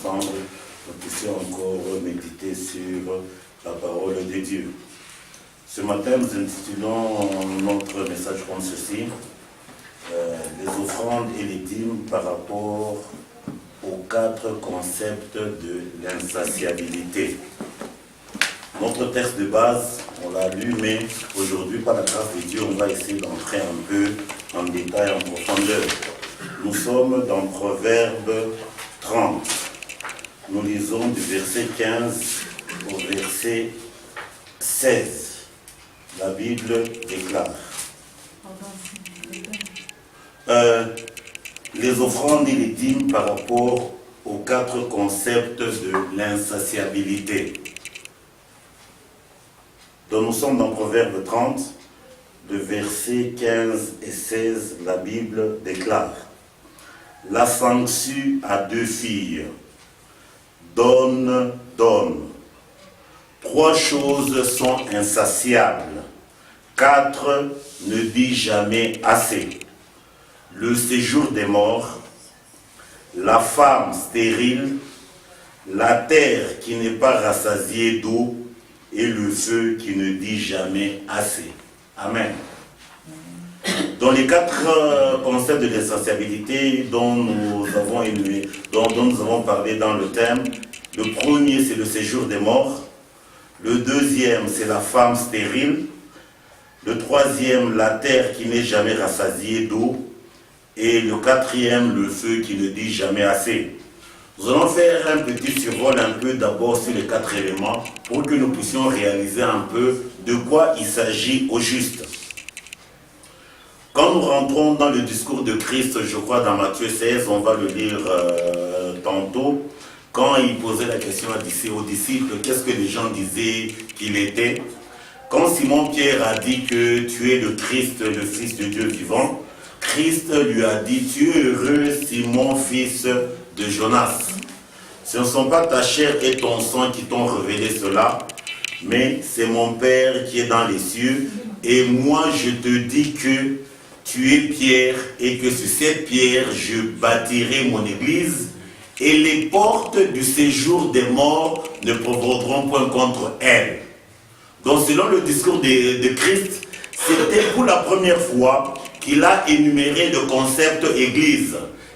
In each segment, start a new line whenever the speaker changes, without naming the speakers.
ensemble, nous puissions encore méditer sur la parole de Dieu. Ce matin, nous intitulons notre message comme ceci, les offrandes et les dîmes par rapport aux 4 concepts de l'insatiabilité. Notre texte de base, on l'a lu, mais aujourd'hui, par la grâce de Dieu, on va essayer d'entrer un peu en détail, en profondeur. Nous sommes dans Proverbe 30. Nous lisons du verset 15 au verset 16. La Bible déclare. Les offrandes et les dîmes par rapport aux 4 concepts de l'insatiabilité. Donc nous sommes dans Proverbe 30, de versets 15 et 16, la Bible déclare. La sangsue a 2 filles. Donne, donne. 3 choses sont insatiables. 4 ne dit jamais assez. Le séjour des morts, la femme stérile, la terre qui n'est pas rassasiée d'eau et le feu qui ne dit jamais assez. Amen. Dans les 4 concepts de l'insatiabilité dont nous avons parlé dans le thème, le premier c'est le séjour des morts, le deuxième c'est la femme stérile, le troisième la terre qui n'est jamais rassasiée d'eau, et le 4e, le feu qui ne dit jamais assez. Nous allons faire un petit survol un peu d'abord sur les 4 éléments pour que nous puissions réaliser un peu de quoi il s'agit au juste. Quand nous rentrons dans le discours de Christ, je crois dans Matthieu 16, on va le lire tantôt, quand il posait la question aux disciples, qu'est-ce que les gens disaient qu'il était? Quand Simon-Pierre a dit que tu es le Christ, le Fils de Dieu vivant, Christ lui a dit, tu es heureux Simon, fils de Jonas. Ce ne sont pas ta chair et ton sang qui t'ont révélé cela, mais c'est mon Père qui est dans les cieux. Et moi je te dis que tu es Pierre et que sur cette pierre je bâtirai mon église et les portes du séjour des morts ne provoqueront point contre elle. Donc selon le discours de Christ, c'était pour la première fois qu'il a énuméré le concept église.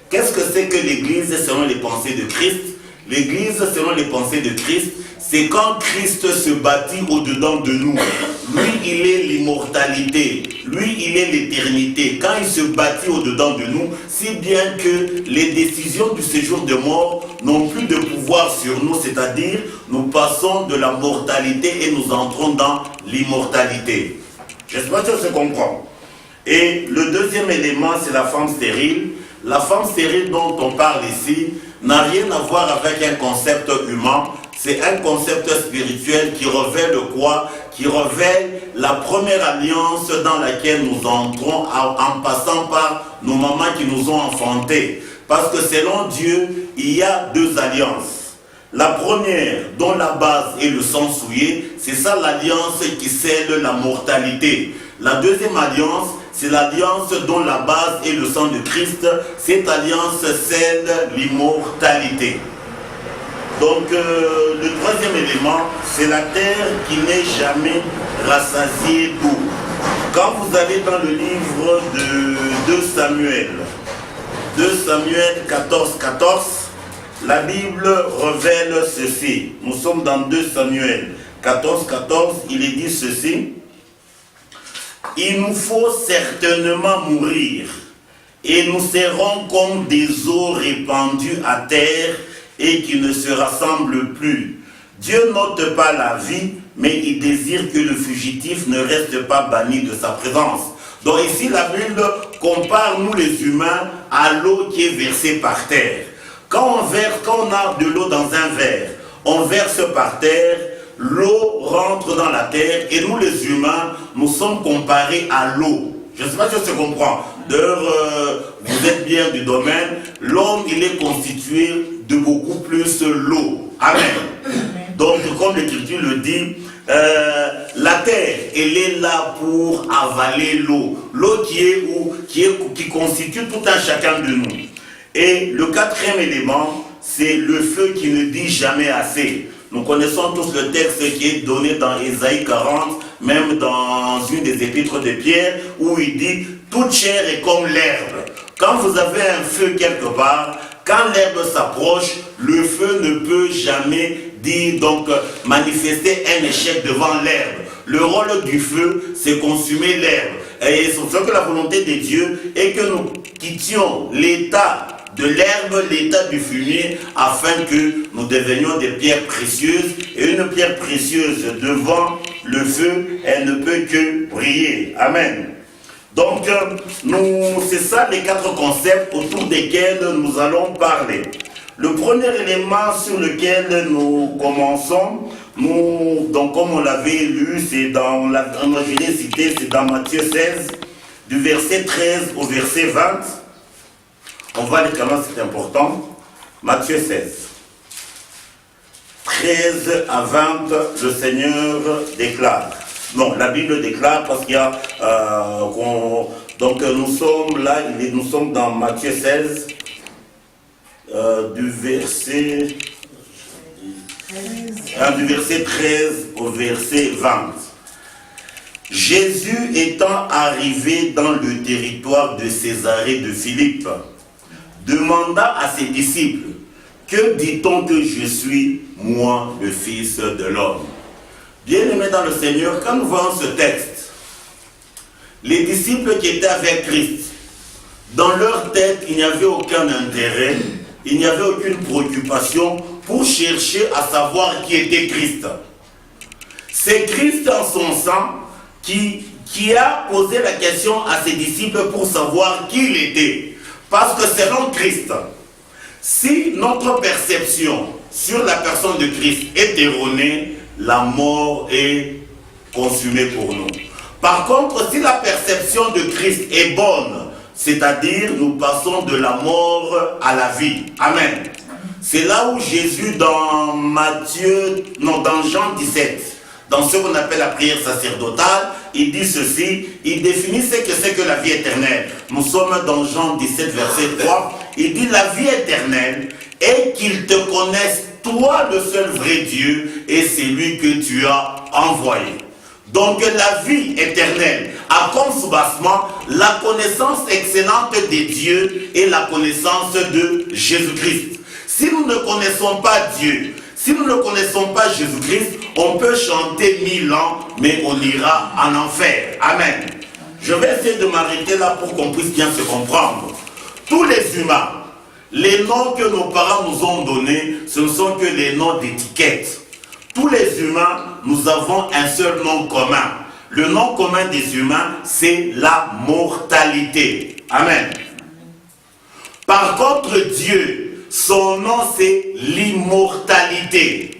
Qu'est-ce que c'est que l'église selon les pensées de Christ? L'église selon les pensées de Christ, c'est quand Christ se bâtit au-dedans de nous. Lui, il est l'immortalité. Lui, il est l'éternité. Quand il se bâtit au-dedans de nous, si bien que les décisions du séjour de mort n'ont plus de pouvoir sur nous, c'est-à-dire nous passons de la mortalité et nous entrons dans l'immortalité. J'espère que ça se comprend. Et le deuxième élément, c'est la femme stérile. La femme stérile dont on parle ici n'a rien à voir avec un concept humain. C'est un concept spirituel qui révèle quoi? Qui révèle la première alliance dans laquelle nous entrons en passant par nos mamans qui nous ont enfantés. Parce que selon Dieu, il y a 2 alliances. La première, dont la base est le sang souillé, c'est ça l'alliance qui scelle la mortalité. La deuxième alliance, c'est l'alliance dont la base est le sang de Christ. Cette alliance scelle l'immortalité. Donc le 3e élément, c'est la terre qui n'est jamais rassasiée d'eau. Quand vous allez dans le livre de 2 Samuel, 2 Samuel 14, 14, la Bible révèle ceci. Nous sommes dans 2 Samuel 14, 14, il est dit ceci. Il nous faut certainement mourir, et nous serons comme des eaux répandues à terre et qui ne se rassemblent plus. Dieu n'ôte pas la vie, mais il désire que le fugitif ne reste pas banni de sa présence. Donc ici, la Bible compare nous les humains à l'eau qui est versée par terre. Quand on a de l'eau dans un verre, on verse par terre, l'eau rentre dans la terre et nous les humains, nous sommes comparés à l'eau. Je ne sais pas si ça se comprend. D'ailleurs, vous êtes bien du domaine. L'homme, il est constitué de beaucoup plus l'eau. Amen. Donc, comme l'Écriture le dit, la terre, elle est là pour avaler l'eau. L'eau qui constitue tout un chacun de nous. Et le 4e élément, c'est le feu qui ne dit jamais assez. Nous connaissons tous le texte qui est donné dans Ésaïe 40, même dans une des épîtres de Pierre, où il dit « Toute chair est comme l'herbe ». Quand vous avez un feu quelque part, quand l'herbe s'approche, le feu ne peut jamais dire, donc manifester un échec devant l'herbe. Le rôle du feu, c'est consumer l'herbe. Et c'est pour ça que la volonté de Dieu est que nous quittions l'état de l'herbe, l'état du fumier, afin que nous devenions des pierres précieuses. Et une pierre précieuse devant le feu, elle ne peut que briller. Amen. Donc, c'est ça les 4 concepts autour desquels nous allons parler. Le premier élément sur lequel nous commençons, donc comme on l'avait lu, c'est dans je l'ai cité, c'est dans Matthieu 16, du verset 13 au verset 20. On va lire quand même, c'est important. Matthieu 16. 13 à 20, le Seigneur déclare. Non, la Bible déclare parce qu'il y a... donc nous sommes là, nous sommes dans Matthieu 16, du verset 13 au verset 20. Jésus étant arrivé dans le territoire de Césarée de Philippe, demanda à ses disciples, « Que dit-on que je suis, moi, le Fils de l'homme » Bien-aimés dans le Seigneur, quand nous voyons ce texte, les disciples qui étaient avec Christ, dans leur tête, il n'y avait aucun intérêt, il n'y avait aucune préoccupation pour chercher à savoir qui était Christ. C'est Christ en son sang qui a posé la question à ses disciples pour savoir qui il était. Parce que selon Christ, si notre perception sur la personne de Christ est erronée, la mort est consumée pour nous. Par contre, si la perception de Christ est bonne, c'est-à-dire nous passons de la mort à la vie. Amen. C'est là où Jésus dans Jean 17, dans ce qu'on appelle la prière sacerdotale, il dit ceci, il définit ce que c'est que la vie éternelle. Nous sommes dans Jean 17, verset 3. Il dit la vie éternelle est qu'ils te connaissent, toi le seul vrai Dieu, et c'est lui que tu as envoyé. Donc la vie éternelle a comme soubassement la connaissance excellente des dieux et la connaissance de Jésus-Christ. Si nous ne connaissons pas Dieu, si nous ne connaissons pas Jésus-Christ, on peut chanter 1000 ans, mais on ira en enfer. Amen. Je vais essayer de m'arrêter là pour qu'on puisse bien se comprendre. Tous les humains, les noms que nos parents nous ont donnés, ce ne sont que les noms d'étiquettes. Tous les humains, nous avons un seul nom commun. Le nom commun des humains, c'est la mortalité. Amen. Par contre, Dieu, son nom, c'est l'immortalité.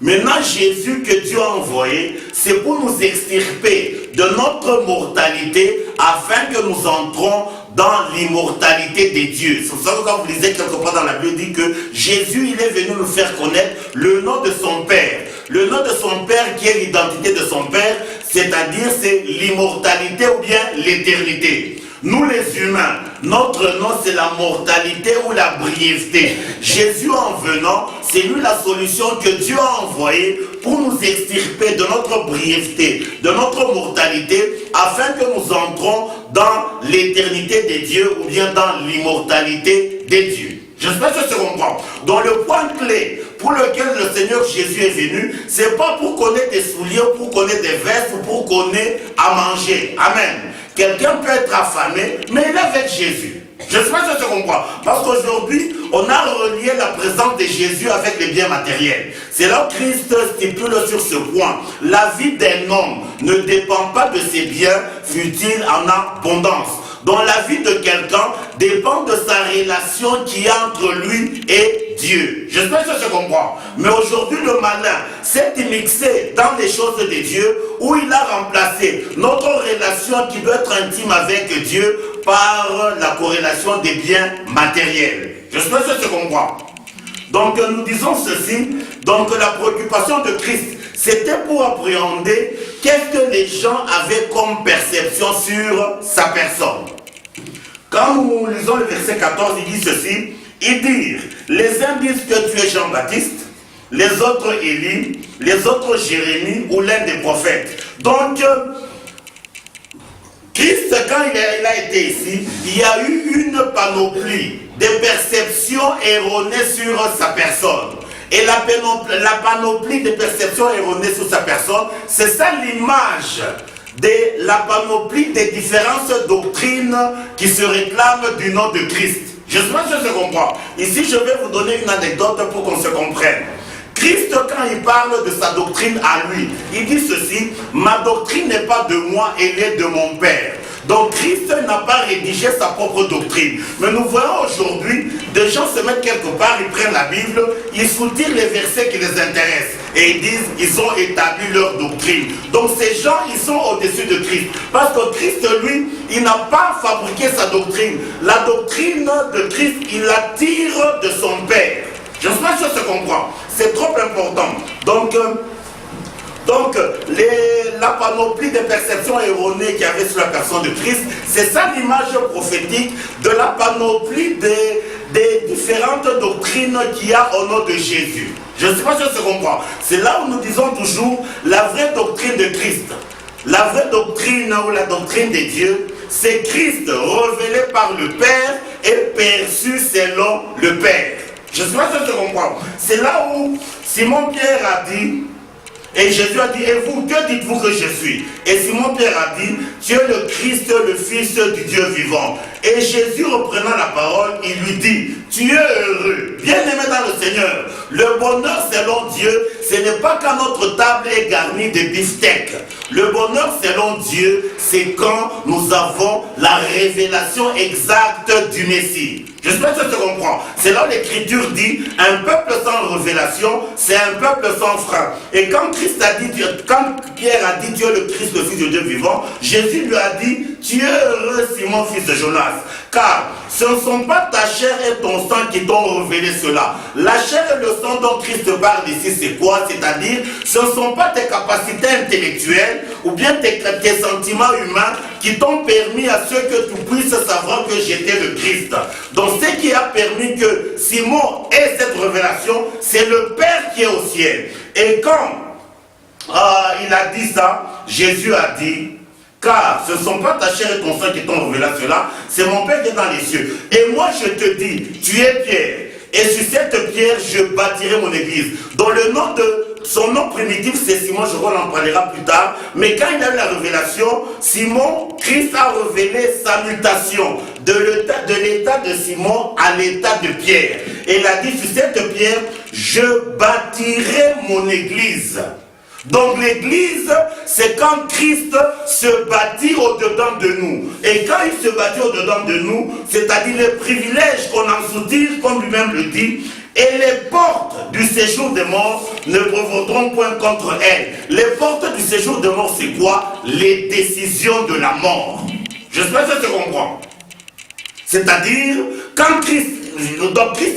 Maintenant, Jésus que Dieu a envoyé, c'est pour nous extirper de notre mortalité afin que nous entrons dans l'immortalité des dieux. C'est pour ça que quand vous lisez quelque part dans la Bible, il dit que Jésus, il est venu nous faire connaître le nom de son Père. Le nom de son Père qui est l'identité de son Père, c'est-à-dire c'est l'immortalité ou bien l'éternité. Nous les humains, notre nom c'est la mortalité ou la brièveté. Jésus en venant, c'est lui la solution que Dieu a envoyée pour nous extirper de notre brièveté, de notre mortalité, afin que nous entrons dans l'éternité des dieux ou bien dans l'immortalité des dieux. J'espère que ça se comprend. Donc le point clé pour lequel le Seigneur Jésus est venu, c'est pas pour connaître des souliers, pour connaître des vestes, ou pour connaître à manger. Amen. Quelqu'un peut être affamé, mais il est avec Jésus. J'espère que ça se comprend. Parce qu'aujourd'hui, on a relié la présence de Jésus avec les biens matériels. C'est là que Christ stipule sur ce point. La vie d'un homme ne dépend pas de ses biens, fut-il en abondance. Donc la vie de quelqu'un dépend de sa relation qui est entre lui et Dieu. J'espère que ça se comprend. Mais aujourd'hui, le malin s'est mixé dans les choses de Dieu, où il a remplacé notre relation qui doit être intime avec Dieu par la corrélation des biens matériels. J'espère que ça se comprend. Donc nous disons ceci, donc la préoccupation de Christ, c'était pour appréhender qu'est-ce que les gens avaient comme perception sur sa personne. Quand nous lisons le verset 14, il dit ceci, Ils disent, les uns disent que tu es Jean-Baptiste, les autres Élie, les autres Jérémie ou l'un des prophètes. Donc, Christ, quand il a été ici, il y a eu une panoplie de perceptions erronées sur sa personne. Et la panoplie de perceptions erronées sur sa personne, c'est ça l'image de la panoplie des différentes doctrines qui se réclament du nom de Christ. Je sais pas si je comprends. Ici, je vais vous donner une anecdote pour qu'on se comprenne. Christ, quand il parle de sa doctrine à lui, il dit ceci, ma doctrine n'est pas de moi, elle est de mon Père. Donc Christ n'a pas rédigé sa propre doctrine. Mais nous voyons aujourd'hui, des gens se mettent quelque part, ils prennent la Bible, ils soutirent les versets qui les intéressent. Et ils disent, ils ont établi leur doctrine. Donc ces gens, ils sont au-dessus de Christ. Parce que Christ, lui, il n'a pas fabriqué sa doctrine. La doctrine de Christ, il la tire de son Père. Je ne sais pas si ça se comprend. C'est trop important. Donc la panoplie de perceptions erronées qu'il y avait sur la personne de Christ, c'est ça l'image prophétique de la panoplie des différentes doctrines qu'il y a au nom de Jésus. Je ne sais pas si ça se comprend. C'est là où nous disons toujours la vraie doctrine de Christ. La vraie doctrine ou la doctrine de Dieu, c'est Christ révélé par le Père et perçu selon le Père. Je ne sais pas si ça se comprend. C'est là où Simon-Pierre a dit, et Jésus a dit, et vous, que dites-vous que je suis? Et Simon-Pierre a dit, tu es le Christ, le Fils du Dieu vivant. Et Jésus, reprenant la parole, il lui dit, tu es heureux, bien-aimé dans le Seigneur. Le bonheur selon Dieu, ce n'est pas quand notre table est garnie de beefsteak. Le bonheur selon Dieu, c'est quand nous avons la révélation exacte du Messie. J'espère que ça se comprend. C'est là où l'Écriture dit, un peuple sans révélation, c'est un peuple sans frein. Et quand quand Pierre a dit, tu es le Christ, le Fils de Dieu vivant, Jésus lui a dit, tu es heureux, Simon, fils de Jonas, car ce ne sont pas ta chair et ton sang qui t'ont révélé cela. La chair et le sang dont Christ parle ici, c'est quoi? C'est-à-dire, ce ne sont pas tes capacités intellectuelles ou bien tes sentiments humains qui t'ont permis à ce que tu puisses savoir que j'étais le Christ. Donc, ce qui a permis que Simon ait cette révélation, c'est le Père qui est au ciel. Et quand il a dit ça, Jésus a dit, car ce ne sont pas ta chair et ton sang qui t'ont révélé cela, c'est mon Père qui est dans les cieux. Et moi je te dis, tu es Pierre, et sur cette pierre je bâtirai mon église. Dans le nom de son nom primitif, c'est Simon, je en parlera plus tard. Mais quand il a eu la révélation, Christ a révélé sa mutation de l'état de Simon à l'état de Pierre. Et il a dit, sur cette pierre, je bâtirai mon église. Donc l'église, c'est quand Christ se bâtit au-dedans de nous. Et quand il se bâtit au-dedans de nous, c'est-à-dire les privilèges qu'on en soutire, comme lui-même le dit, et les portes du séjour des morts ne prévaudront point contre elle. Les portes du séjour des morts, c'est quoi? Les décisions de la mort. J'espère que ça se comprend. C'est-à-dire, quand Christ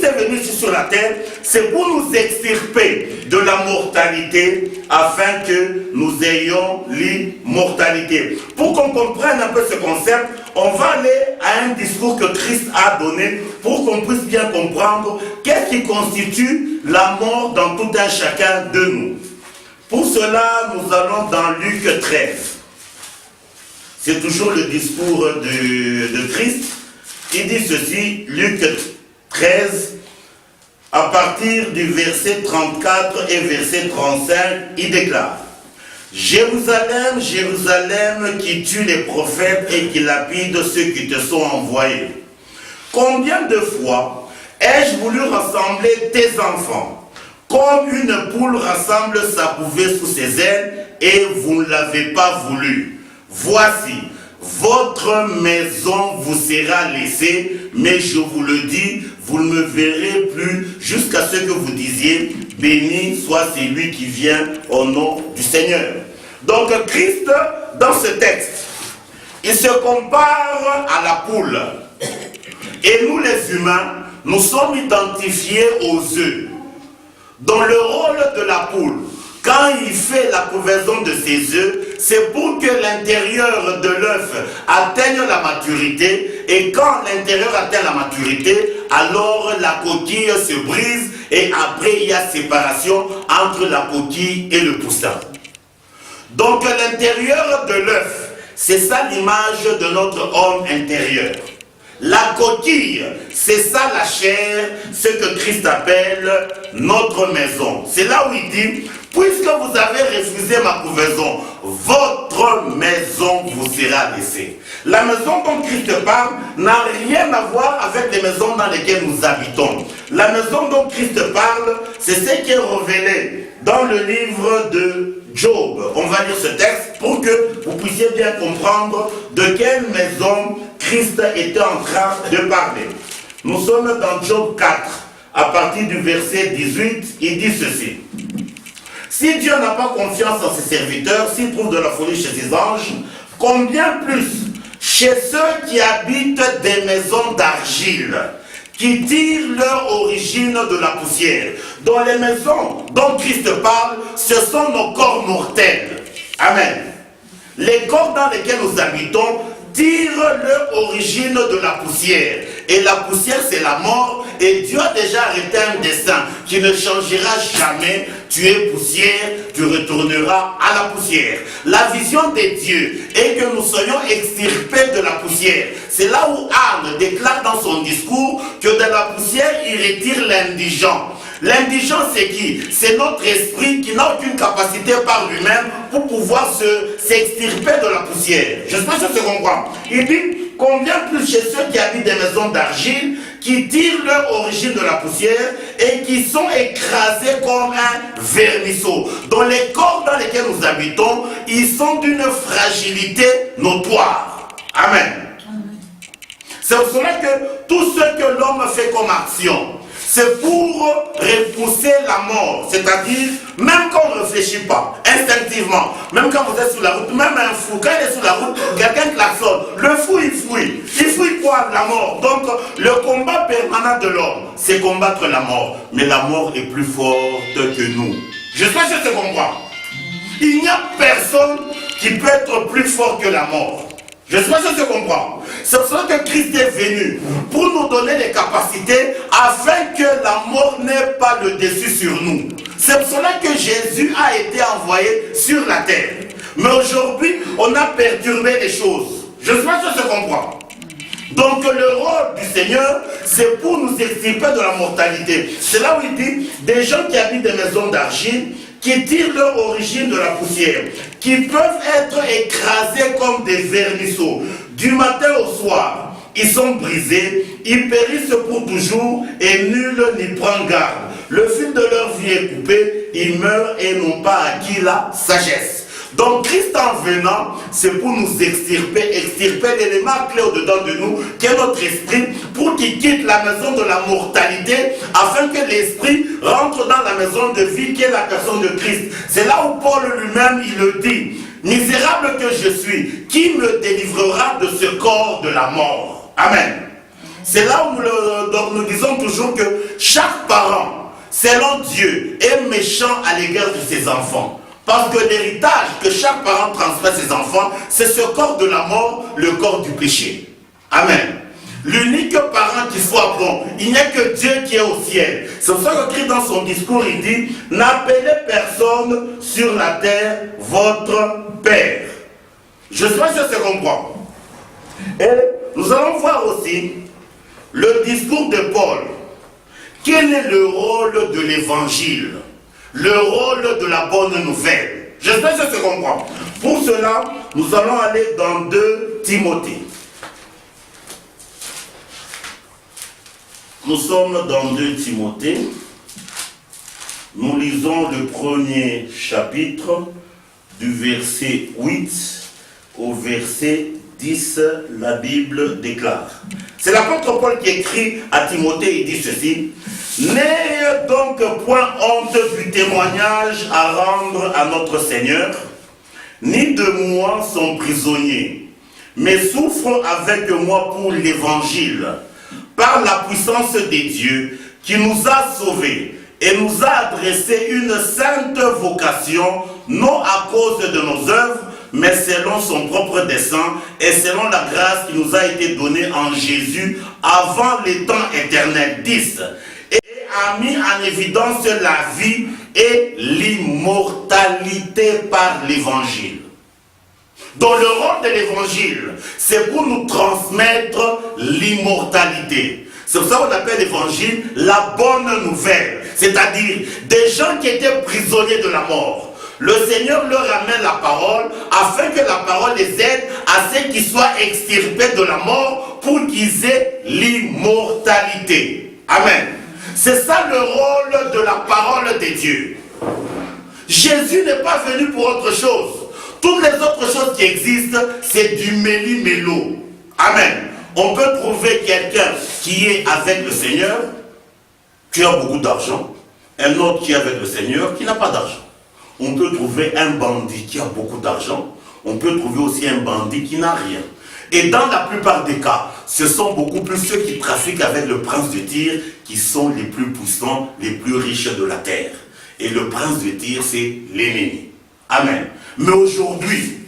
est venu ici sur la terre, c'est pour nous extirper de la mortalité afin que nous ayons l'immortalité. Pour qu'on comprenne un peu ce concept, on va aller à un discours que Christ a donné pour qu'on puisse bien comprendre qu'est-ce qui constitue la mort dans tout un chacun de nous. Pour cela, nous allons dans Luc 13. C'est toujours le discours de Christ. Il dit ceci, Luc 13, à partir du verset 34 et verset 35, il déclare: Jérusalem, Jérusalem, qui tue les prophètes et qui lapide ceux qui te sont envoyés. Combien de fois ai-je voulu rassembler tes enfants, comme une poule rassemble sa couvée sous ses ailes, et vous ne l'avez pas voulu. Voici, votre maison vous sera laissée, mais je vous le dis, vous ne me verrez plus jusqu'à ce que vous disiez, béni soit celui qui vient au nom du Seigneur. Donc Christ, dans ce texte, il se compare à la poule. Et nous les humains, nous sommes identifiés aux œufs. Dans le rôle de la poule, quand il fait la couvaison de ses œufs, c'est pour que l'intérieur de l'œuf atteigne la maturité. Et quand l'intérieur atteint la maturité, alors la coquille se brise et après il y a séparation entre la coquille et le poussin. Donc l'intérieur de l'œuf, c'est ça l'image de notre homme intérieur. La coquille, c'est ça la chair, ce que Christ appelle notre maison. C'est là où il dit, puisque vous avez refusé ma couvaison, votre maison vous sera laissée. La maison dont Christ parle n'a rien à voir avec les maisons dans lesquelles nous habitons. La maison dont Christ parle, c'est ce qui est révélé dans le livre de Job. On va lire ce texte pour que vous puissiez bien comprendre de quelle maison Christ était en train de parler. Nous sommes dans Job 4, à partir du verset 18, il dit ceci. Si Dieu n'a pas confiance en ses serviteurs, s'il trouve de la folie chez ses anges, combien plus chez ceux qui habitent des maisons d'argile, qui tirent leur origine de la poussière. Dans les maisons dont Christ parle, ce sont nos corps mortels. Amen. Les corps dans lesquels nous habitons tirent leur origine de la poussière. Et la poussière, c'est la mort. Et Dieu a déjà arrêté un dessein qui ne changera jamais. Tu es poussière, tu retourneras à la poussière. La vision de Dieu est que nous soyons extirpés de la poussière. C'est là où Anne déclare dans son discours que de la poussière, il retire l'indigent. L'indigent, c'est qui? C'est notre esprit qui n'a aucune capacité par lui-même pour pouvoir s'extirper de la poussière. J'espère que tu comprends. Il dit, combien plus chez ceux qui habitent des maisons d'argile, qui tirent leur origine de la poussière et qui sont écrasés comme un vermisseau. Dans les corps dans lesquels nous habitons, ils sont d'une fragilité notoire. Amen. C'est pour cela que tout ce que l'homme fait comme action, c'est pour repousser la mort. C'est-à-dire, même quand on ne réfléchit pas, instinctivement, même quand vous êtes sur la route, même un fou, quand il est sur la route, quelqu'un klaxonne. Le fou, il fouille. Il fouille quoi? La mort. Donc, le combat permanent de l'homme, c'est combattre la mort. Mais la mort est plus forte que nous. J'espère que tu comprends. Il n'y a personne qui peut être plus fort que la mort. J'espère que tu comprends. C'est pour cela que Christ est venu, pour nous donner les capacités afin que la mort n'ait pas le dessus sur nous. C'est pour cela que Jésus a été envoyé sur la terre. Mais aujourd'hui, on a perturbé les choses. J'espère que tu comprends. Donc le rôle du Seigneur, c'est pour nous extirper de la mortalité. C'est là où il dit, des gens qui habitent des maisons d'argile, qui tirent leur origine de la poussière, qui peuvent être écrasés comme des vermisseaux. Du matin au soir, ils sont brisés, ils périssent pour toujours et nul n'y prend garde. Le fil de leur vie est coupé, ils meurent et n'ont pas acquis la sagesse. Donc Christ en venant, c'est pour nous extirper l'élément clé au-dedans de nous, qui est notre esprit, pour qu'il quitte la maison de la mortalité, afin que l'esprit rentre dans la maison de vie qui est la personne de Christ. C'est là où Paul lui-même, il le dit, misérable que je suis, qui me délivrera de ce corps de la mort? Amen. C'est là où nous disons toujours que chaque parent, selon Dieu, est méchant à l'égard de ses enfants. Parce que l'héritage que chaque parent transmet à ses enfants, c'est ce corps de la mort, le corps du péché. Amen. L'unique parent qu'il soit bon, il n'y a que Dieu qui est au ciel. C'est pour ça que Christ dans son discours, il dit, n'appelez personne sur la terre votre Père. Je suis sûr que c'est comprend. Et nous allons voir aussi le discours de Paul. Quel est le rôle de l'évangile? Le rôle de la bonne nouvelle. J'espère que tu comprends. Pour cela, nous allons aller dans 2 Timothée. Nous sommes dans 2 Timothée. Nous lisons le premier chapitre du verset 8 au verset 10. La Bible déclare. C'est l'apôtre Paul qui écrit à Timothée, il dit ceci. N'ayez donc point honte du témoignage à rendre à notre Seigneur, ni de moi son prisonnier, mais souffre avec moi pour l'évangile, par la puissance des dieux qui nous a sauvés et nous a adressé une sainte vocation, non à cause de nos œuvres, mais selon son propre dessein et selon la grâce qui nous a été donnée en Jésus avant les temps éternels. 10. Et a mis en évidence la vie et l'immortalité par l'évangile. Donc le rôle de l'évangile, c'est pour nous transmettre l'immortalité. C'est pour ça qu'on appelle l'évangile la bonne nouvelle. C'est-à-dire des gens qui étaient prisonniers de la mort. Le Seigneur leur amène la parole afin que la parole les aide à ce qu'ils soient extirpés de la mort pour qu'ils aient l'immortalité. Amen. C'est ça le rôle de la parole de Dieu. Jésus n'est pas venu pour autre chose. Toutes les autres choses qui existent, c'est du méli-mélo. Amen. On peut trouver quelqu'un qui est avec le Seigneur, qui a beaucoup d'argent, un autre qui est avec le Seigneur, qui n'a pas d'argent. On peut trouver un bandit qui a beaucoup d'argent, on peut trouver aussi un bandit qui n'a rien. Et dans la plupart des cas, ce sont beaucoup plus ceux qui trafiquent avec le prince de Tyr qui sont les plus puissants, les plus riches de la terre. Et le prince de Tyr, c'est l'ennemi. Amen. Mais aujourd'hui,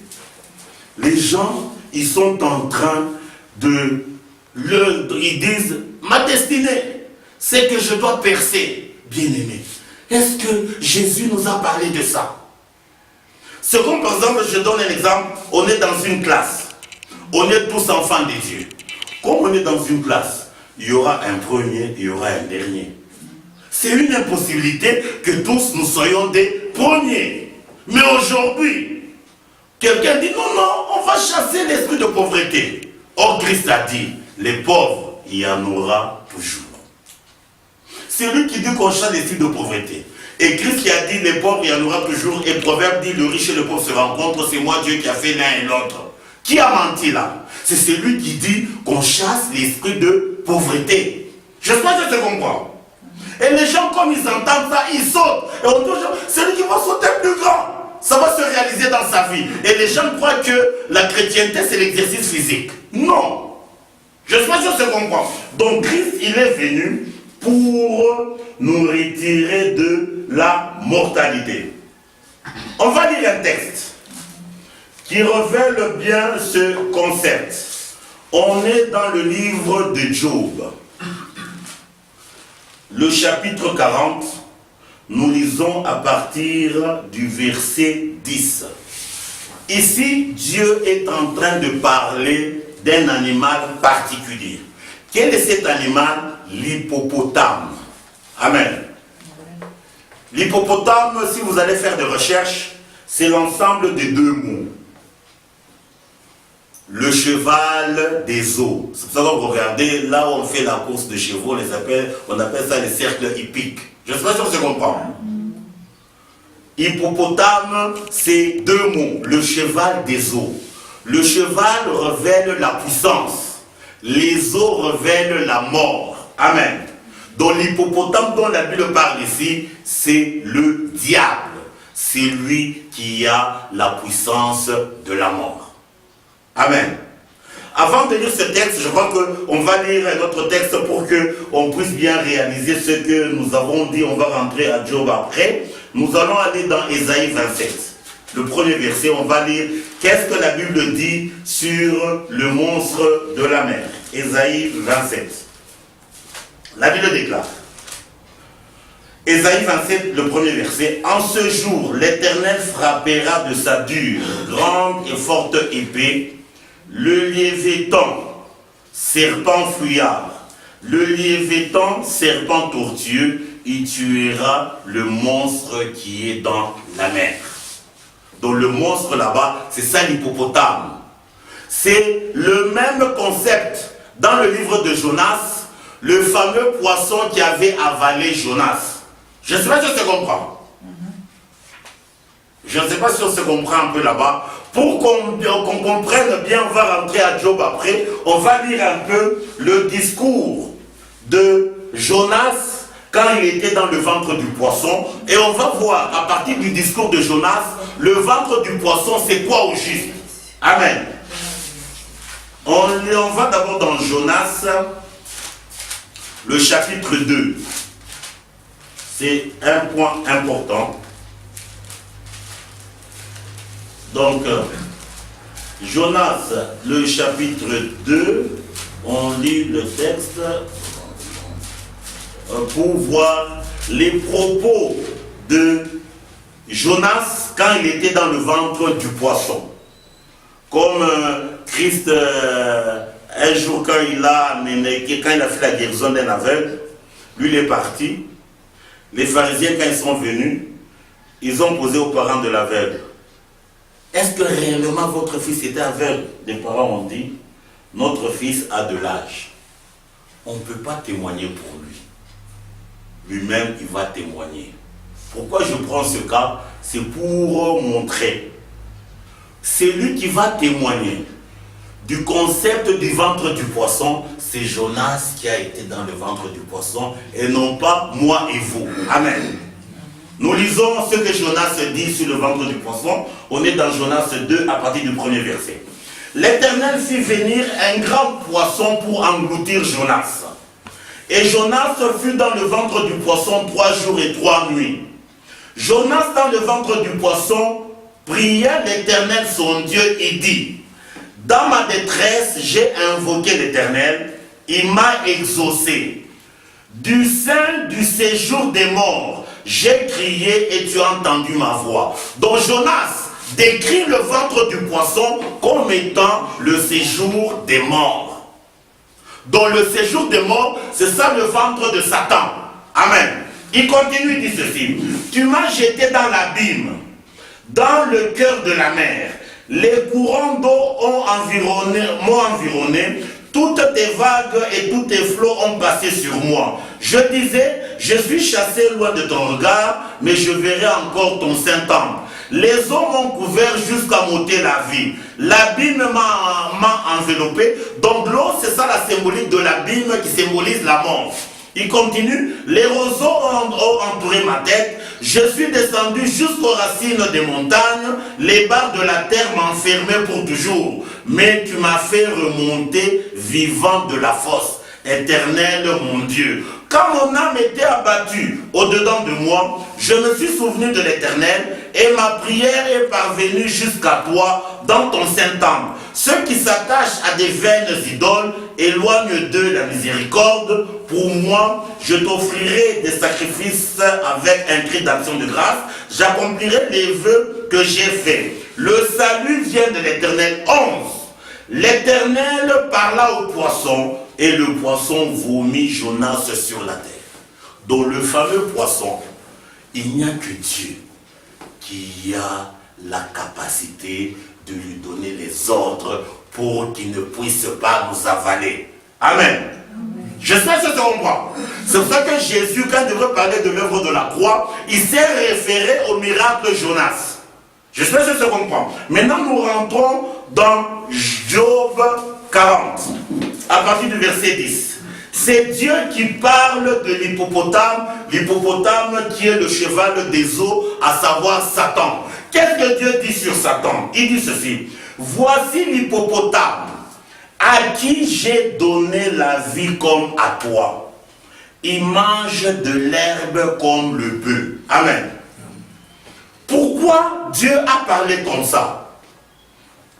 les gens, ils sont en train ils disent, ma destinée, c'est que je dois percer. Bien-aimé, est-ce que Jésus nous a parlé de ça? C'est comme par exemple, je donne un exemple, on est dans une classe. On est tous enfants de Dieu. Comme on est dans une classe, il y aura un premier, il y aura un dernier. C'est une impossibilité que tous nous soyons des premiers. Mais aujourd'hui, quelqu'un dit non, non, on va chasser l'esprit de pauvreté. Or, Christ a dit, les pauvres, il y en aura toujours. C'est lui qui dit qu'on chasse l'esprit de pauvreté. Et Christ qui a dit, les pauvres, il y en aura toujours. Et Proverbe dit, le riche et le pauvre se rencontrent. C'est moi Dieu qui a fait l'un et l'autre. Qui a menti là? C'est celui qui dit qu'on chasse l'esprit de pauvreté. J'espère que tu comprends. Et les gens, comme ils entendent ça, ils sautent. Et on dit, celui qui va sauter plus grand, ça va se réaliser dans sa vie. Et les gens croient que la chrétienté, c'est l'exercice physique. Non. J'espère que tu comprends. Donc Christ, il est venu pour nous retirer de la mortalité. On va lire un texte qui révèle bien ce concept. On est dans le livre de Job. Le chapitre 40, nous lisons à partir du verset 10. Ici, Dieu est en train de parler d'un animal particulier. Quel est cet animal? L'hippopotame. Amen. L'hippopotame, si vous allez faire des recherches, c'est l'ensemble des deux mots. Le cheval des eaux. C'est pour ça que vous regardez, là où on fait la course de chevaux, on appelle ça les cercles hippiques. Je ne sais pas si on se comprend. Hippopotame, c'est deux mots. Le cheval des eaux. Le cheval révèle la puissance. Les eaux révèlent la mort. Amen. Donc l'hippopotame dont la Bible parle ici, c'est le diable. C'est lui qui a la puissance de la mort. Amen. Avant de lire ce texte, je crois qu'on va lire un autre texte pour qu'on puisse bien réaliser ce que nous avons dit. On va rentrer à Job après. Nous allons aller dans Ésaïe 27. Le premier verset, on va lire qu'est-ce que la Bible dit sur le monstre de la mer. Ésaïe 27. La Bible déclare. Ésaïe 27, le premier verset. En ce jour, l'Éternel frappera de sa dure, grande et forte épée le Léviathan, serpent fuyard, le Léviathan, serpent tortueux, il tuera le monstre qui est dans la mer. Donc le monstre là-bas, c'est ça l'hippopotame. C'est le même concept dans le livre de Jonas, le fameux poisson qui avait avalé Jonas. Je ne sais pas si on se comprend. Je ne sais pas si on se comprend un peu là-bas. Pour qu'on comprenne bien, on va rentrer à Job après. On va lire un peu le discours de Jonas quand il était dans le ventre du poisson. Et on va voir à partir du discours de Jonas, le ventre du poisson, c'est quoi au juste? Amen. On va d'abord dans Jonas, le chapitre 2. C'est un point important. Donc, Jonas, le chapitre 2, on lit le texte pour voir les propos de Jonas quand il était dans le ventre du poisson. Comme Christ, un jour quand il a fait la guérison d'un aveugle, lui il est parti. Les pharisiens quand ils sont venus, ils ont posé aux parents de l'aveugle: est-ce que réellement votre fils était aveugle? Les parents ont dit: notre fils a de l'âge. On ne peut pas témoigner pour lui. Lui-même, il va témoigner. Pourquoi je prends ce cas? C'est pour montrer. C'est lui qui va témoigner. Du concept du ventre du poisson, c'est Jonas qui a été dans le ventre du poisson et non pas moi et vous. Amen. Nous lisons ce que Jonas dit sur le ventre du poisson. On est dans Jonas 2 à partir du premier verset. L'Éternel fit venir un grand poisson pour engloutir Jonas. Et Jonas fut dans le ventre du poisson 3 jours et 3 nuits. Jonas dans le ventre du poisson pria l'Éternel son Dieu et dit: dans ma détresse, j'ai invoqué l'Éternel, il m'a exaucé. Du sein du séjour des morts, j'ai crié et tu as entendu ma voix. Donc Jonas décrit le ventre du poisson comme étant le séjour des morts. Donc le séjour des morts, c'est ça le ventre de Satan. Amen. Il continue, il dit ceci: tu m'as jeté dans l'abîme, dans le cœur de la mer. Les courants d'eau m'ont environné, toutes tes vagues et tous tes flots ont passé sur moi. Je disais, je suis chassé loin de ton regard, mais je verrai encore ton saint temple. Les eaux m'ont couvert jusqu'à m'ôter la vie. L'abîme m'a enveloppé. Donc l'eau, c'est ça la symbolique de l'abîme qui symbolise la mort. Il continue: les roseaux ont entouré ma tête, je suis descendu jusqu'aux racines des montagnes, les barres de la terre m'enfermaient pour toujours, mais tu m'as fait remonter vivant de la fosse. Éternel mon Dieu, quand mon âme était abattue au-dedans de moi, je me suis souvenu de l'Éternel et ma prière est parvenue jusqu'à toi dans ton saint temple. Ceux qui s'attachent à des vaines idoles, éloigne d'eux la miséricorde. Pour moi, je t'offrirai des sacrifices avec un cri d'action de grâce. J'accomplirai les vœux que j'ai faits. Le salut vient de l'Éternel. 11. L'Éternel parla au poisson et le poisson vomit Jonas sur la terre. Dans le fameux poisson, il n'y a que Dieu qui a la capacité de lui donner les ordres pour qu'il ne puisse pas nous avaler. Amen. Je sais ce qu'on comprend. C'est pour ça que Jésus, quand il devrait parler de l'œuvre de la croix, il s'est référé au miracle Jonas. Je sais ce qu'on comprend. Maintenant, nous rentrons dans Job 40, à partir du verset 10. C'est Dieu qui parle de l'hippopotame qui est le cheval des eaux, à savoir Satan. Qu'est-ce que Dieu dit sur Satan? Il dit ceci: voici l'hippopotame à qui j'ai donné la vie comme à toi. Il mange de l'herbe comme le bœuf. Amen. Pourquoi Dieu a parlé comme ça?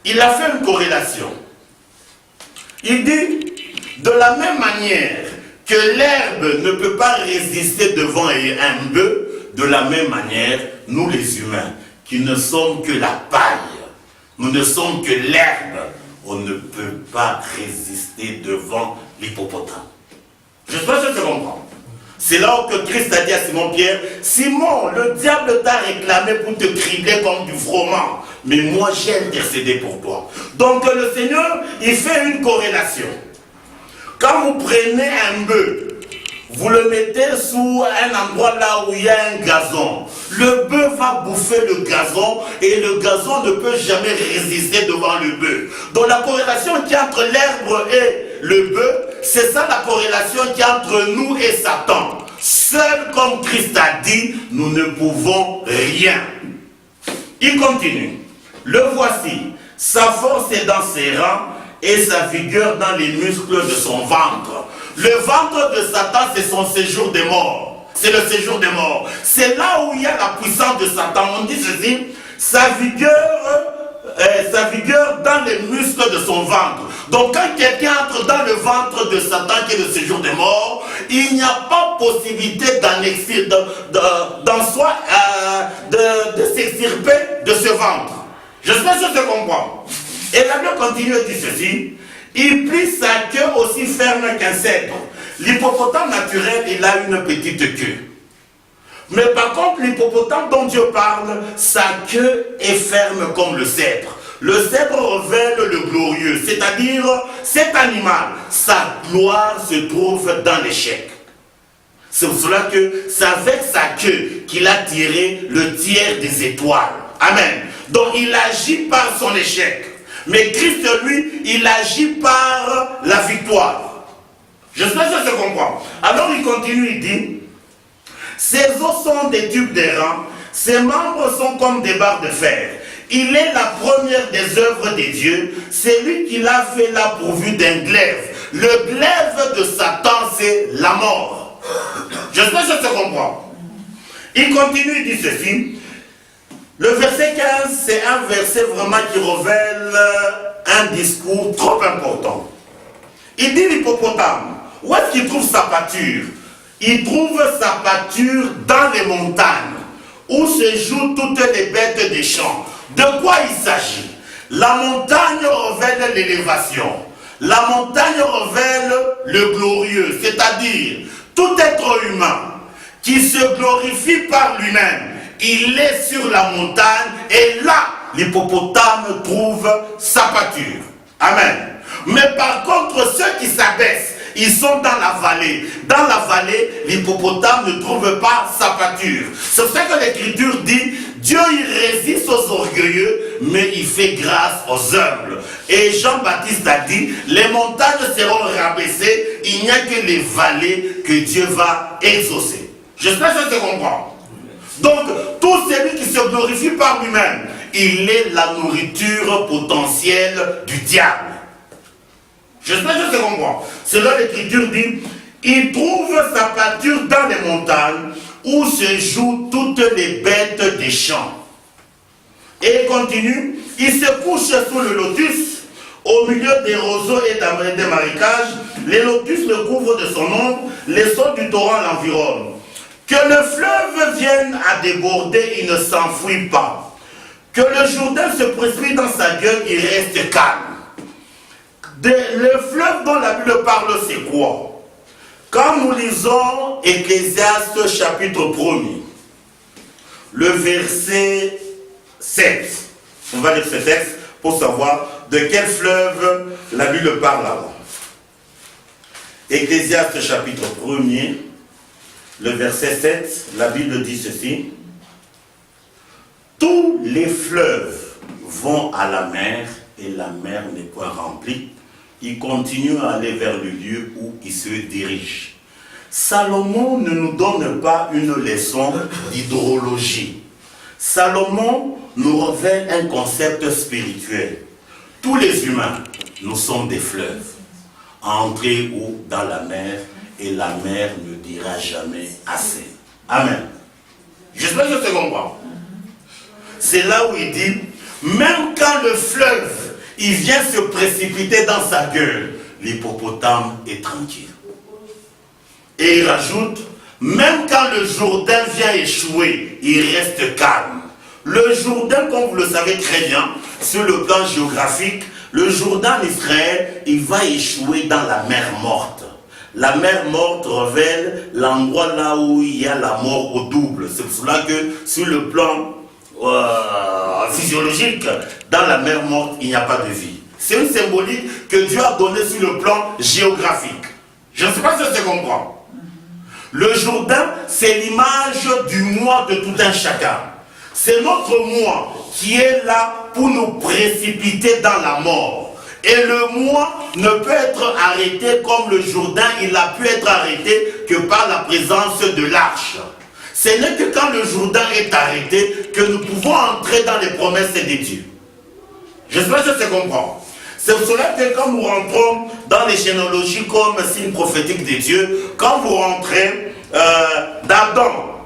Il a fait une corrélation. Il dit, de la même manière que l'herbe ne peut pas résister devant un bœuf, de la même manière, nous les humains, qui ne sommes que la paille, nous ne sommes que l'herbe, on ne peut pas résister devant l'hippopotame. Je sais pas si tu comprends. C'est là que Christ a dit à Simon-Pierre: Simon, le diable t'a réclamé pour te cribler comme du froment, mais moi j'ai intercédé pour toi. Donc le Seigneur, il fait une corrélation. Quand vous prenez un bœuf, vous le mettez sous un endroit là où il y a un gazon. Le bœuf va bouffer le gazon et le gazon ne peut jamais résister devant le bœuf. Donc la corrélation qui est entre l'herbe et le bœuf, c'est ça la corrélation qui est entre nous et Satan. Seul comme Christ a dit, nous ne pouvons rien. Il continue. Le voici, sa force est dans ses rangs et sa vigueur dans les muscles de son ventre. Le ventre de Satan, c'est son séjour des morts. C'est le séjour des morts. C'est là où il y a la puissance de Satan. On dit ceci: sa vigueur sa vigueur dans les muscles de son ventre. Donc quand quelqu'un entre dans le ventre de Satan qui est le séjour des morts, il n'y a pas possibilité d'annexer, d'en soi, de s'extirper de ce ventre. J'espère que je comprends. Et la Bible continue et dit ceci: il plie sa queue aussi ferme qu'un cèdre. L'hippopotame naturel, il a une petite queue. Mais par contre, l'hippopotame dont Dieu parle, sa queue est ferme comme le cèdre. Le cèdre révèle le glorieux, c'est-à-dire cet animal, sa gloire se trouve dans l'échec. C'est pour cela que c'est avec sa queue qu'il a tiré le tiers des étoiles. Amen. Donc il agit par son échec. Mais Christ, lui, il agit par la victoire. J'espère que je comprends. Alors il continue, il dit: ses os sont des tubes d'airain, ses membres sont comme des barres de fer. Il est la première des œuvres des dieux, c'est lui qui l'a fait là pourvu d'un glaive. Le glaive de Satan, c'est la mort. J'espère que je comprends. Il continue, il dit ceci. Le verset 15, c'est un verset vraiment qui révèle un discours trop important. Il dit l'hippopotame, où est-ce qu'il trouve sa pâture? Il trouve sa pâture dans les montagnes, où se jouent toutes les bêtes des champs. De quoi il s'agit? La montagne révèle l'élévation. La montagne révèle le glorieux, c'est-à-dire tout être humain qui se glorifie par lui-même. Il est sur la montagne et là, l'hippopotame trouve sa pâture. Amen. Mais par contre, ceux qui s'abaissent, ils sont dans la vallée. Dans la vallée, l'hippopotame ne trouve pas sa pâture. C'est ce que l'Écriture dit: Dieu il résiste aux orgueilleux, mais il fait grâce aux humbles. Et Jean-Baptiste a dit: les montagnes seront rabaissées, il n'y a que les vallées que Dieu va exaucer. J'espère que tu comprends. Donc, tout celui qui se glorifie par lui-même, il est la nourriture potentielle du diable. J'espère que tu comprends. C'est là l'Écriture dit: il trouve sa pâture dans les montagnes où se jouent toutes les bêtes des champs. Et il continue: il se couche sous le lotus, au milieu des roseaux et des marécages. Les lotus le couvrent de son ombre, les sauts du torrent l'environnent. Que le fleuve vienne à déborder, il ne s'enfuit pas. Que le Jourdain se précipite dans sa gueule, il reste calme. Le fleuve dont la Bible parle, c'est quoi? Quand nous lisons Ecclésiaste chapitre 1er, le verset 7, on va lire ce texte pour savoir de quel fleuve la Bible parle avant. Ecclésiaste chapitre 1er, le verset 7, la Bible dit ceci: tous les fleuves vont à la mer et la mer n'est point remplie. Ils continuent à aller vers le lieu où ils se dirigent. Salomon ne nous donne pas une leçon d'hydrologie. Salomon nous révèle un concept spirituel. Tous les humains, nous sommes des fleuves, entrés où dans la mer, et la mer ne dira jamais assez. Amen. J'espère que tu comprends. C'est là où il dit: même quand le fleuve il vient se précipiter dans sa gueule, l'hippopotame est tranquille. Et il rajoute: même quand le Jourdain vient échouer, il reste calme. Le Jourdain, comme vous le savez très bien, sur le plan géographique, le Jourdain d'Israël, il va échouer dans la mer morte. La mer morte révèle l'endroit là où il y a la mort au double. C'est pour cela que sur le plan physiologique, dans la mer morte, il n'y a pas de vie. C'est une symbolique que Dieu a donnée sur le plan géographique. Je ne sais pas si tu comprends. Le Jourdain, c'est l'image du moi de tout un chacun. C'est notre moi qui est là pour nous précipiter dans la mort. Et le moi ne peut être arrêté comme le Jourdain, il a pu être arrêté que par la présence de l'arche. Ce n'est que quand le Jourdain est arrêté que nous pouvons entrer dans les promesses de Dieu. J'espère que tu comprends. C'est pour cela que quand nous rentrons dans les généalogies comme signe prophétique de Dieu, quand vous rentrez d'Adam,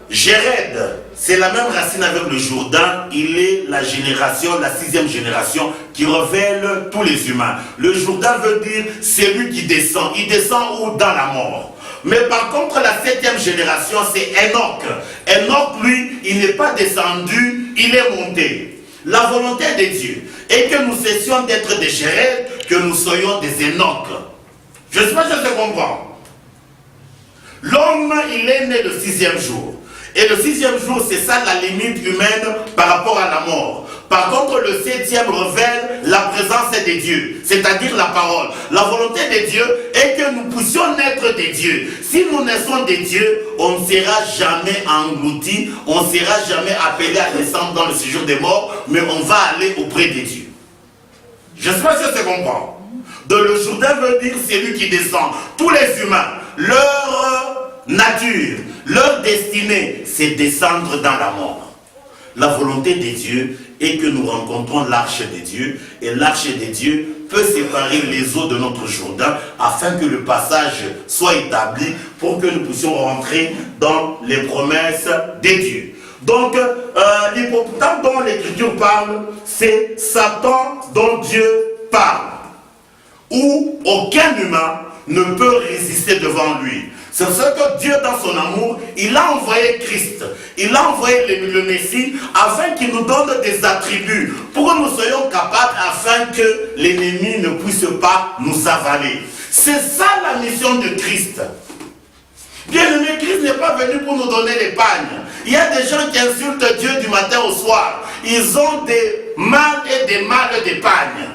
Jéred, c'est la même racine avec le Jourdain. Il est la génération, la 6e génération qui révèle tous les humains. Le Jourdain veut dire celui qui descend. Il descend où? Dans la mort. Mais par contre, la 7e génération, c'est Enoch. Enoch, lui, il n'est pas descendu, il est monté. La volonté de Dieu est que nous cessions d'être des Jéred, que nous soyons des Enoch. Je ne sais pas si je comprends. L'homme, il est né le 6e jour. Et le 6e jour, c'est ça la limite humaine par rapport à la mort. Par contre, le 7e révèle la présence de Dieu, c'est-à-dire la parole. La volonté de Dieu est que nous puissions naître des dieux. Si nous naissons des dieux, on ne sera jamais englouti, on ne sera jamais appelé à descendre dans le séjour des morts, mais on va aller auprès de Dieu. Je ne sais pas si je comprends. Donc le Jourdain veut dire celui qui descend. Tous les humains, leur nature, leur destinée, c'est descendre dans la mort. La volonté de Dieu est que nous rencontrons l'arche de Dieu, et l'arche de Dieu peut séparer les eaux de notre Jourdain afin que le passage soit établi pour que nous puissions rentrer dans les promesses de Dieu. Donc, l'hippopotame dont l'Écriture parle, c'est Satan dont Dieu parle, où aucun humain ne peut résister devant lui. C'est pour ça que Dieu, dans son amour, il a envoyé Christ, il a envoyé le Messie, afin qu'il nous donne des attributs, pour que nous soyons capables, afin que l'ennemi ne puisse pas nous avaler. C'est ça la mission de Christ. Bien-aimé, Christ n'est pas venu pour nous donner les pagnes. Il y a des gens qui insultent Dieu du matin au soir. Ils ont des mâles et des mâles d'épargne.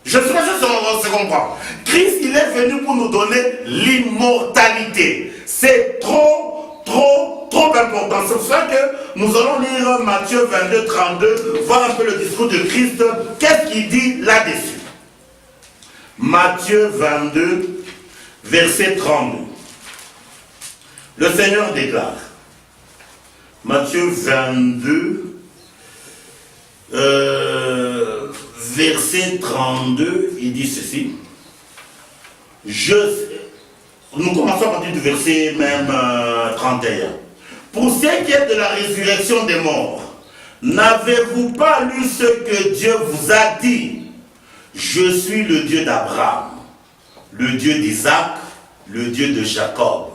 Je ne sais pas si on se comprend. Christ, il est venu pour nous donner l'immortalité. C'est trop important. C'est pour ça que nous allons lire Matthieu 22, 32, voir un peu le discours de Christ. Qu'est-ce qu'il dit là-dessus? Matthieu 22, verset 32. Le Seigneur déclare. Matthieu 22, verset 32, il dit ceci. Nous commençons à partir du verset même 31. Pour ce qui est de la résurrection des morts, n'avez-vous pas lu ce que Dieu vous a dit? Je suis le Dieu d'Abraham, le Dieu d'Isaac, le Dieu de Jacob.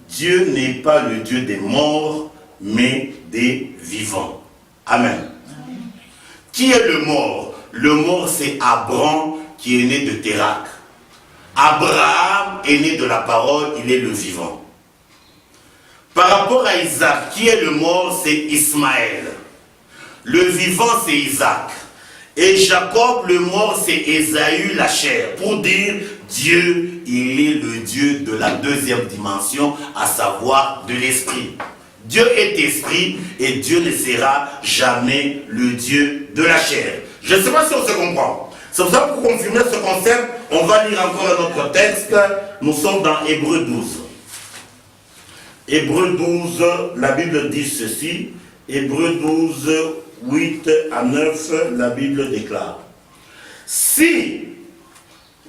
Dieu n'est pas le Dieu des morts, mais des vivants. Amen. Qui est le mort? Le mort, c'est Abraham qui est né de Térak. Abraham est né de la parole, il est le vivant. Par rapport à Isaac, qui est le mort? C'est Ismaël. Le vivant, c'est Isaac. Et Jacob, le mort, c'est Ésaü, la chair. Pour dire, Dieu, il est le Dieu de la deuxième dimension, à savoir de l'esprit. Dieu est esprit et Dieu ne sera jamais le Dieu de la chair. Je ne sais pas si on se comprend. C'est pour ça que pour confirmer ce concept, on va lire encore un autre texte. Nous sommes dans Hébreux 12. Hébreux 12, la Bible dit ceci. Hébreux 12, 8 à 9, la Bible déclare. Si,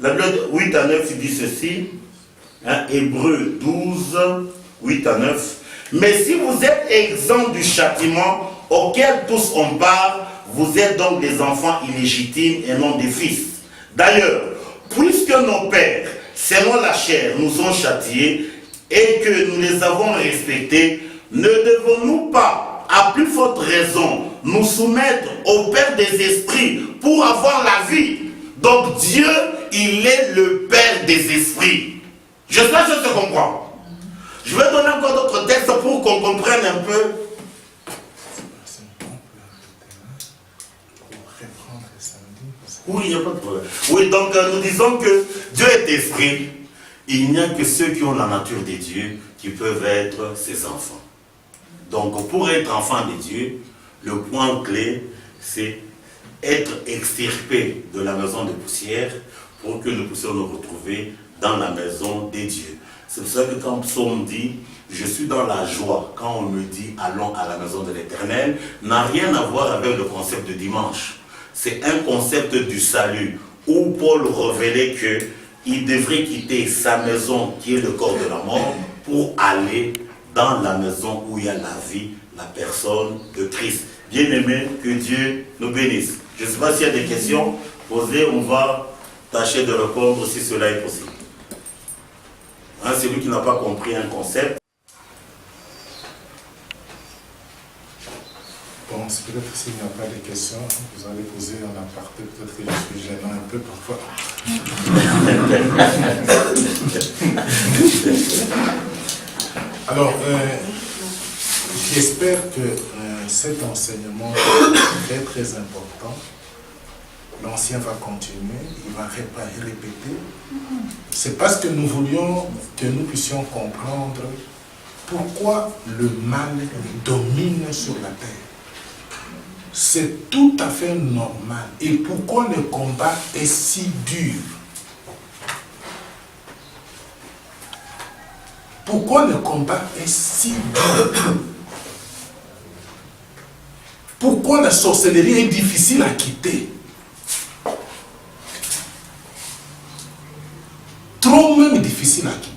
la Bible 8 à 9 dit ceci, Hébreux 12, 8 à 9. Mais si vous êtes exempts du châtiment auquel tous on parle, vous êtes donc des enfants illégitimes et non des fils. D'ailleurs, puisque nos pères, selon la chair, nous ont châtiés et que nous les avons respectés, ne devons-nous pas, à plus forte raison, nous soumettre au Père des esprits pour avoir la vie? Donc Dieu, il est le Père des esprits. J'espère que je te comprends. Je vais donner encore d'autres textes pour qu'on comprenne un peu. Oui, il n'y a pas de problème. Oui, donc nous disons que Dieu est esprit. Il n'y a que ceux qui ont la nature de Dieu qui peuvent être ses enfants. Donc pour être enfant de Dieu, le point clé, c'est être extirpé de la maison de poussière pour que nous puissions nous retrouver dans la maison des dieux. C'est pour ça que quand Psaume dit « Je suis dans la joie », quand on me dit « Allons à la maison de l'Éternel », n'a rien à voir avec le concept de dimanche. C'est un concept du salut, où Paul révélait qu'il devrait quitter sa maison, qui est le corps de la mort, pour aller dans la maison où il y a la vie, la personne de Christ. Bien-aimés, que Dieu nous bénisse. Je ne sais pas s'il y a des questions posées, on va tâcher de répondre si cela est possible. Hein, celui qui n'a pas compris un concept.
Bon, peut-être s'il n'y a pas de questions, vous allez poser en aparté, peut-être que je suis gênant un peu parfois. Alors, j'espère que cet enseignement est très important. L'ancien va continuer, il va répéter. C'est parce que nous voulions que nous puissions comprendre pourquoi le mal domine sur la terre. C'est tout à fait normal. Et pourquoi le combat est si dur? Pourquoi le combat est si dur? Pourquoi la sorcellerie est difficile à quitter? Trop même difficile à quitter.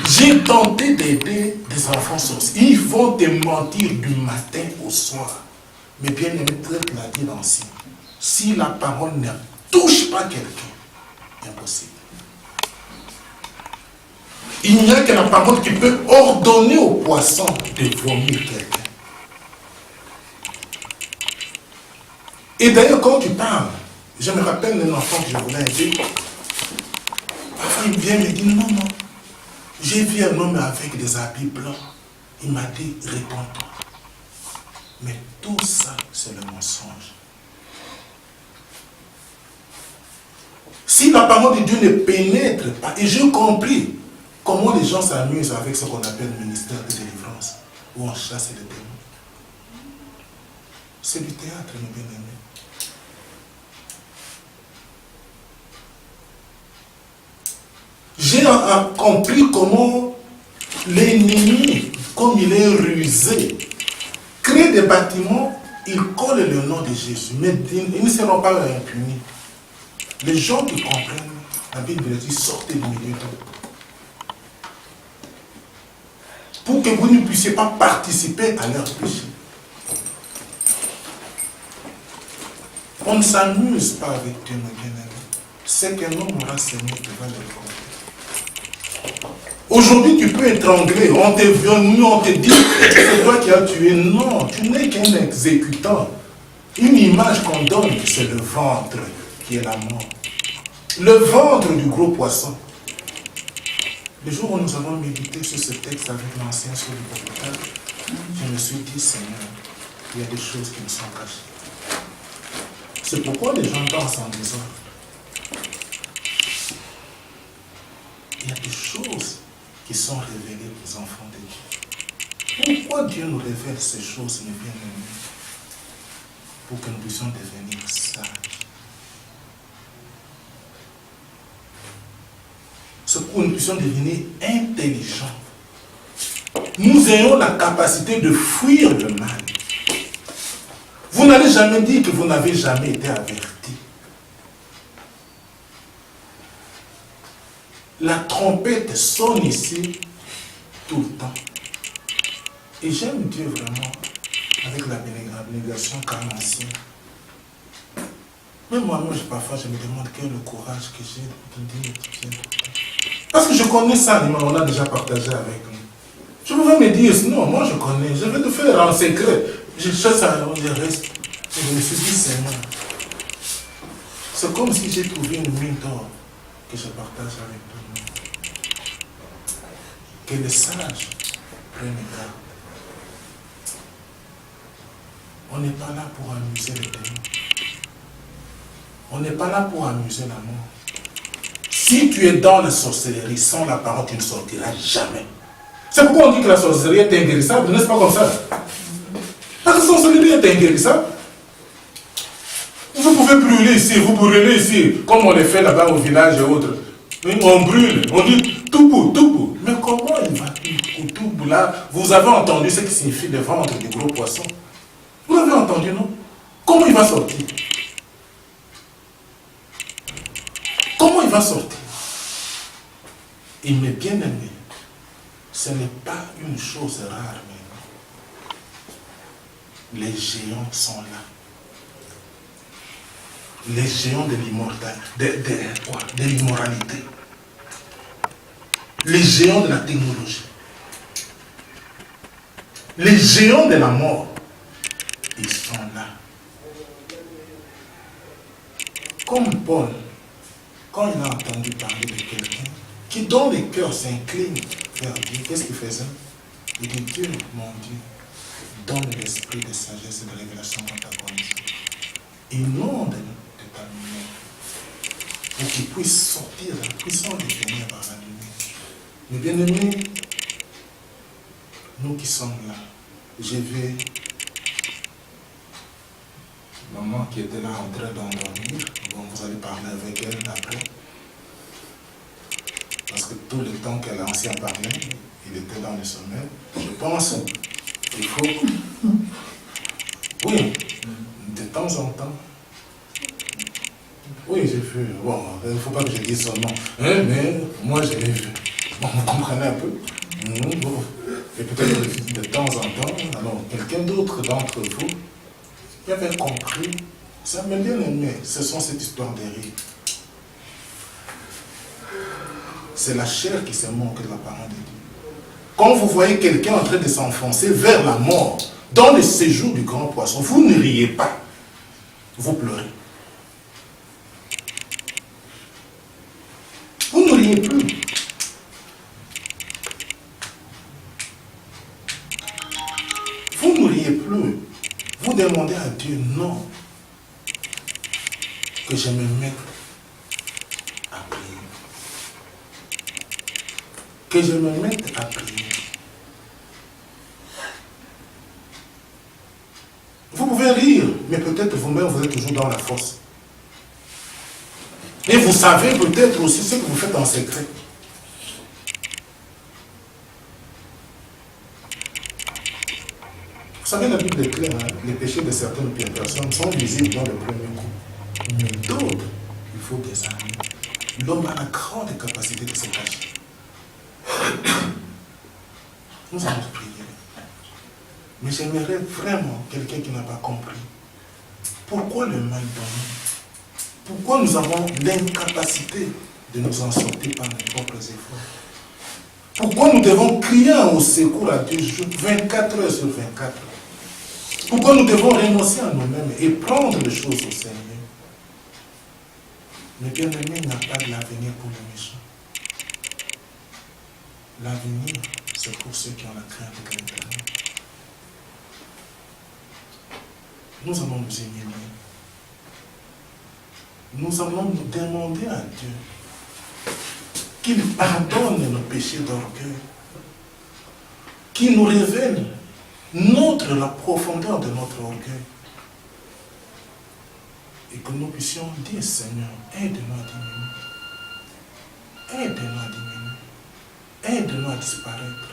J'ai tenté d'aider des enfants sorciers. Ils vont te mentir du matin au soir. Mais bien aimé, traite la vie d'ancien. Si la parole ne touche pas quelqu'un, impossible. Il n'y a que la parole qui peut ordonner au poisson de vomir quelqu'un. Et d'ailleurs, quand tu parles, je me rappelle d'un enfant que je voulais aider. Parfois, il vient me dire, non, non. J'ai vu un homme avec des habits blancs. Il m'a dit, réponds-toi. Mais tout ça, c'est le mensonge. Si la parole de Dieu ne pénètre pas, et j'ai compris comment les gens s'amusent avec ce qu'on appelle le ministère de délivrance, où on chasse les démons. C'est du théâtre, mes bien-aimés. J'ai compris comment l'ennemi, comme il est rusé, crée des bâtiments, il colle le nom de Jésus, mais ils ne seront pas impunis. Les gens qui comprennent, la Bible dit, sortez du milieu d'eux. Pour que vous ne puissiez pas participer à leur péché. On ne s'amuse pas avec Dieu, mes bien-aimés. C'est qu'un homme aura Seigneur qui va le comprendre. Aujourd'hui, tu peux étrangler, on te dit c'est toi qui as tué. Non, tu n'es qu'un exécutant. Une image qu'on donne, c'est le ventre qui est la mort. Le ventre du gros poisson. Le jour où nous avons médité sur ce texte avec l'ancien sur l'hôpital, je me suis dit, Seigneur, il y a des choses qui me sont cachées. C'est pourquoi les gens dansent en disant, il y a des choses qui sont révélées aux enfants de Dieu. Pourquoi Dieu nous révèle ces choses, mes bien-aimés? Pour que nous puissions devenir sages. C'est pour que nous puissions devenir intelligents. Nous ayons la capacité de fuir le mal. Vous n'allez jamais dire que vous n'avez jamais été averti. La trompette sonne ici tout le temps. Et j'aime Dieu vraiment avec la négation carnancière. Même moi-même, parfois, je me demande quel est le courage que j'ai de dire Dieu. Parce que je connais ça, on a déjà partagé avec nous. Je pouvais me dire, non, moi je connais, je vais te faire en secret. Je cherche à je reste. Et je me suis dit, Seigneur, c'est comme si j'ai trouvé une mine d'or que je partage avec tout le monde. Que les sages prennent garde. On n'est pas là pour amuser les démons. On n'est pas là pour amuser la mort. Si tu es dans la sorcellerie, sans la parole, tu ne sortiras jamais. C'est pourquoi on dit que la sorcellerie est inguérissable, n'est-ce pas comme ça? Parce que la sorcellerie est inguérissable. Vous pouvez brûler ici, vous brûlez ici, comme on le fait là-bas au village et autres. On brûle, on dit tout pour. Mais comment il va tout pour là? Vous avez entendu ce qui signifie le ventre du gros poisson? Vous l'avez entendu, non? Comment il va sortir? Comment il va sortir? Il m'est bien aimé. Ce n'est pas une chose rare, mais les géants sont là. Les géants de l'immoralité. Les géants de la technologie. Les géants de la mort. Ils sont là. Comme Paul, quand il a entendu parler de quelqu'un qui, dont les cœurs s'inclinent vers Dieu, qu'est-ce qu'il faisait? Il dit, Dieu, mon Dieu, donne l'esprit de sagesse et de révélation dans ta connaissance. Inonde de ta lumière pour qu'il puisse sortir de la puissance des ténèbres par la lumière. Mais bien-aimés, nous qui sommes là, j'ai vu maman qui était là en train d'endormir. Bon, vous allez parler avec elle après. Parce que tout le temps qu'elle a ancien parlé, il était dans le sommeil. Je pense qu'il faut... Oui, de temps en temps. Oui, j'ai vu. Bon, il ne faut pas que je dise son nom. Mais moi, je l'ai vu. Bon, vous comprenez un peu. Bon. Et peut-être de temps en temps, alors quelqu'un d'autre d'entre vous qui avait compris, ça m'a bien aimé, ce sont cette histoire de rire. C'est la chair qui se moque de la parole de Dieu. Quand vous voyez quelqu'un en train de s'enfoncer vers la mort, dans le séjour du grand poisson, vous ne riez pas, vous pleurez. Vous ne riez plus. Vous ne riez plus. Vous demandez à Dieu, non, que je me mette à prier. Que je me mette à prier. Vous pouvez rire, mais peut-être vous-même, vous êtes toujours dans la fosse. Et vous savez peut-être aussi ce que vous faites en secret. Vous savez, la Bible est claire, hein? Les péchés de certaines personnes sont visibles dans le premier coup. Mais d'autres, il faut désarmer. L'homme a la grande capacité de se cacher. Nous allons prier. Mais j'aimerais vraiment quelqu'un qui n'a pas compris. Pourquoi le mal donné? Pourquoi nous avons l'incapacité de nous en sortir par nos propres efforts? Pourquoi nous devons crier au secours à Dieu 24 heures sur 24? Pourquoi nous devons renoncer à nous-mêmes et prendre les choses au Seigneur? Mais bien aimé, il n'y a pas de l'avenir pour les méchants. L'avenir, c'est pour ceux qui ont la crainte de l'Éternel. Nous allons nous humilier. Nous allons nous demander à Dieu qu'il pardonne nos péchés d'orgueil, qu'il nous révèle la profondeur de notre orgueil, et que nous puissions dire, Seigneur, aide-nous à diminuer, aide-nous à diminuer, aide-nous à disparaître,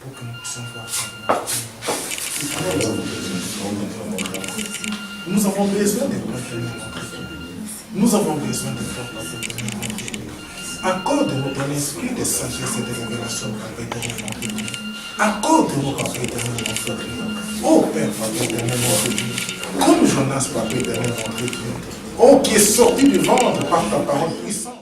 pour que nous puissions voir ça. Nous avons besoin de partager notre vie. Nous avons besoin de faire partager notre vie. Accorde-nous ton esprit de sagesse et de révélation, Papa éternel, notre Dieu. Accorde-nous, Papa éternel, notre Dieu. Oh Père, Papa éternel, notre Dieu. Comme Jonas, Papa éternel, notre Dieu. Oh, qui est sorti du ventre par ta parole puissante.